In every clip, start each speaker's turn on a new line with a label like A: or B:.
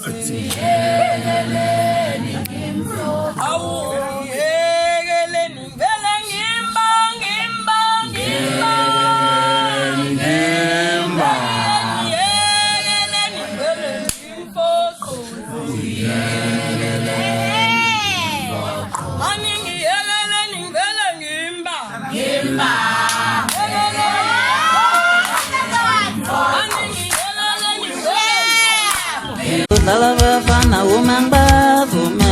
A: Siyekeleni ngimfoka. Awuyekeleni vele ngimba. Siyekeleni vele ngimfoka. Ani ngiyekeleni vele ngimba.
B: Bafana woman bavume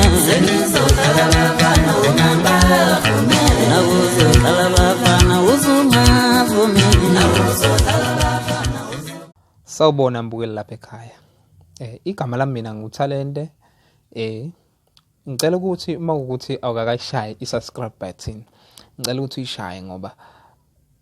C: Sawubona mbukeli lapha ekhaya. Igama lami mina nguThalente. Ngicela ukuthi uma ukuthi awukakashayi i-subscribe button, ngicela ukuthi uyishaye ngoba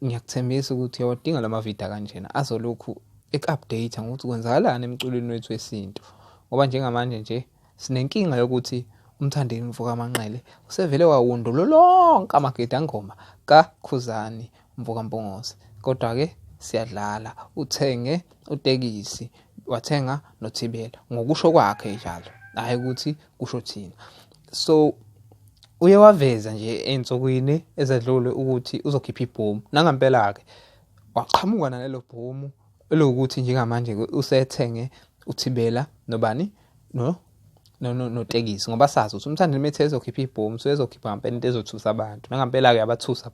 C: ngiyakuthembisa ukuthi uyadinga lama video kanjena azolokhu ek-update ngokuthi kwenzakalani emculweni wethu wesintu. Ngoba njengamanje nje sinenkinga yokuthi uMthandeni uMfoka amanqele usevele wawundolo lonke amagedangoma kaKhuzani uMfoka Mpungose. Kodwa ke siyadlala uthenge uTekisi wathenga noThibela ngokusho kwakhe njalo, hayi ukuthi kusho thina. So uye waveza nje ensukwini ezedlule ukuthi uzokhipha ibhomu, nangempela ke waqhamuka nalelo bhomu elokuthi njengamanje usethenge uThibela nobani noTekisi, ngoba sazi ukuthi uMthandeni methe ezokhipha ibhomu so ezokhipha ngempela into ezothusa abantu, nangempela ke abathusa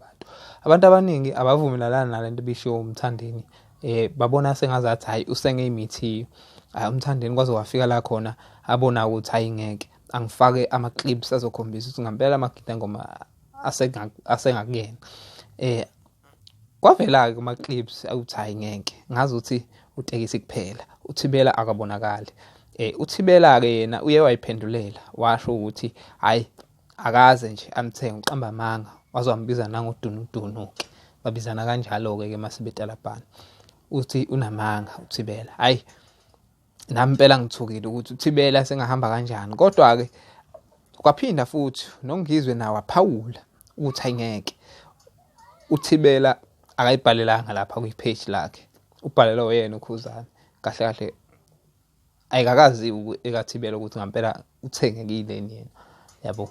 C: abantu abaningi abavumelana nalento ebishiwo uMthandeni. Babona sengazathi hayi usenge imithiyo, uMthandeni kwaze wafika la khona abona ukuthi hayi ngeke angifake ama-clips azokhombisa ukuthi ngempela amagidangoma asengakuyena. Kwavela ke ama-clips awuthi hayi ngeke, ngazi ukuthi uTekisi kuphela, uThibela akabonakali. uThibela ke yena uye wayiphendulela washo ukuthi hayi akaze nje amthenge uqamba amanga, wazombiza nangoDunudunuke, babizana kanjalo ke masibetalapana. Uthi unamanga uThibela, hayi nami impela ngithukile ukuthi uThibela sengahamba kanjani. Kodwa ke kwaphinda futhi nongizwe nawe aphawula ukuthi ayingeke uThibela akayibhalelanga lapha kwi-page lakhe, ubhalelwe yena uKhuzani kahle kahle. Ayikakazi ekaThibela ukuthi ngempela uthenge kuyini yena, yabo.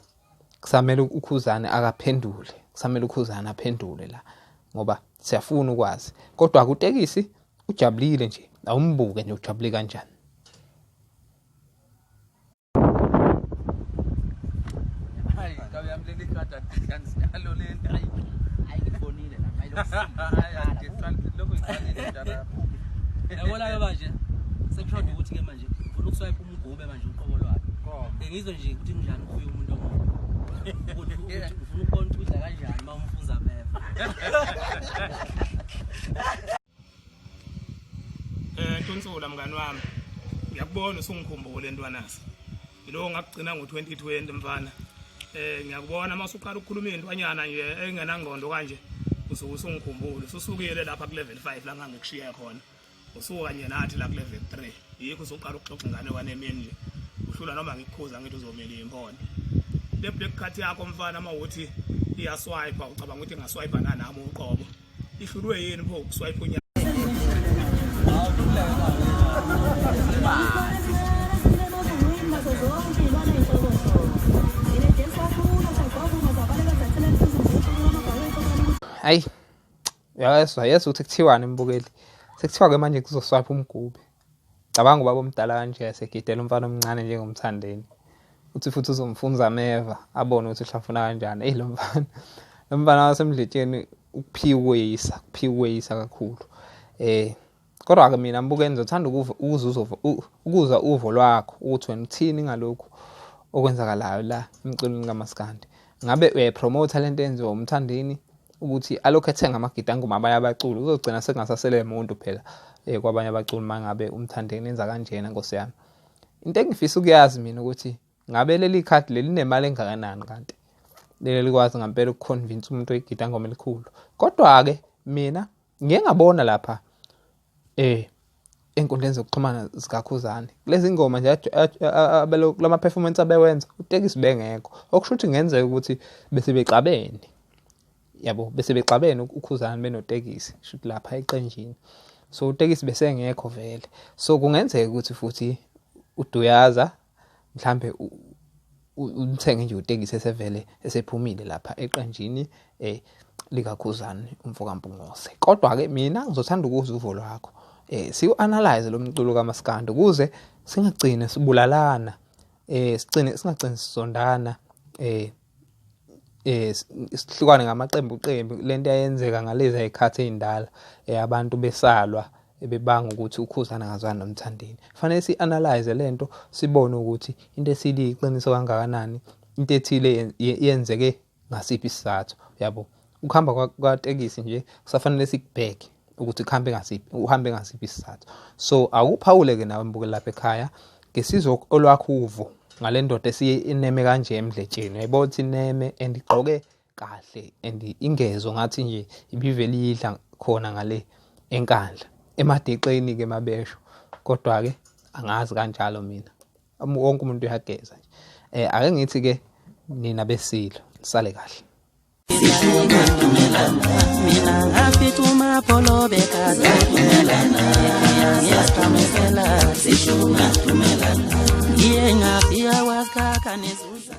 C: Kusamele uKhuzani akaphendule, kusamele uKhuzani aphendule la ngoba siyafuna ukwazi. Kodwa kuTekisi ujabulile nje, awumbuke nje ujabule kanjani.
D: Hayi kawuyamlela ikhada kanjalo lento hayi ngifonile la hayi lokho iqalile njalo. Yabona ke manje sekushoda ukuthi ke manje ufuna ukuswipe uMgube manje uqobo lwakhe. Ngizwe nje ukuthi njani ufuye umuntu omuhle. Ukuthi ufuna ukubona ukuthi udla kanjani uma umfuza beva.
E: Ntunsula mngani wami, ngiyakubona usungikhumbule ntwanasi. Yilo ngakugcina ngo2020 mfana. Ngiyakubona masuqala ukukhuluma intwanyana nje engenangqondo kanje usungikhumbule. Susukile lapha ku level 5 la ngangikushiya khona. Usuka nje nathi la ku level 3. Yikho usuqala ukuxoxa ngane wanemini nje. Uhlula noma ngikukhuza ngithi uzomela imphondo. Le black card yakho mfana mawuthi iyaswipe ucabanga ukuthi ngaswipe nami uqobo. Ihlulwe yini pho ukuswipe unyaka?
C: Hayi yayeswa ukuthi kuthiwani mbukeli, sekuthiwa ke manje kuzoswipe uMgube. Cabanga ubaba omdala kanje segidela umfana omncane njengoMthandeni, uthi futhi uzomfunza ameva abone ukuthi uhlafuna kanjani. Lo mfana wasemdletsheni ukuphiweyisa kakhulu. Kodwa ke mina mbukeni ngizothanda ukuzwa uvo lwakho ukuthi wena uthini ngalokhu okwenzakalayo la emculweni kaMaskandi. Ngabe uyayipromote lento enziwa uMthandeni ukuthi alokhu ethenga amagidangoma abanye abaculi uzogcina sengasasele umuntu phela kwabanye abaculi mangabe uMthandeni enza kanjena Nkosi yami. Into engifisa ukuyazi mina ukuthi ngabe leli card leli linemali engakanani kanti leli likwazi ngempela ukuconvince umuntu oyigidangoma elikhulu. Kodwa ke mina ngeke ngabona lapha enkundleni zokuxhumana zikaKhuzani lezi ngoma nje lama performance abewenza uTekisi bengekho, okusho ukuthi ngenzeka ukuthi bese bexabene, yabo, bese bexabene uKhuzani benoTekisi shothi lapha eqenjini. So uTekisi bese engekho vele, so kungenzeka ukuthi futhi uduyaza mhlambe uthenge nje utekisi esevele esephumile lapha eqenjini likaKhuzani uMfoka Mpungose. Kodwa ke mina ngizothanda ukuzwa uvo lwakho. Siu-analyze lo mculo kaMaskandi ukuze singagcine sibulalana, singagcini sisondana, sihlukane ngamaqembu lento ayenzeka ngalezi ayikhathi ezindala, abantu besalwa bebanga ukuthi uKhuzani angazwani noMthandeni. Fanele si-analyze lento sibone ukuthi into esili iqiniso kangakanani, into ethile yenzeke ngasiphi isizathu, yabo. Ukuhamba kukaTekisi nje kusafanele sikubheke ukuthi uhambe ngasiphi isizathu. So akuphawule ke nawe mbukeli lapha ekhaya ngesizwe olwakho uvo ngale ndoda ineme kanje emdletsheni. Uyayibona ukuthi ineme and igqoke kahle and ingezo ngathi nje ibivele iyidla khona ngale enkandla emadeqeni ke mabesho. Kodwa ke angazi kanjalo mina. Wonke umuntu uyageza nje. Ake ngithi ke nina besilo sale kahle.
B: Mina ngafituma polo bekade tumelana ngiyasiqhamukela sishunga tumelana ngiyengafika wakaka nezuza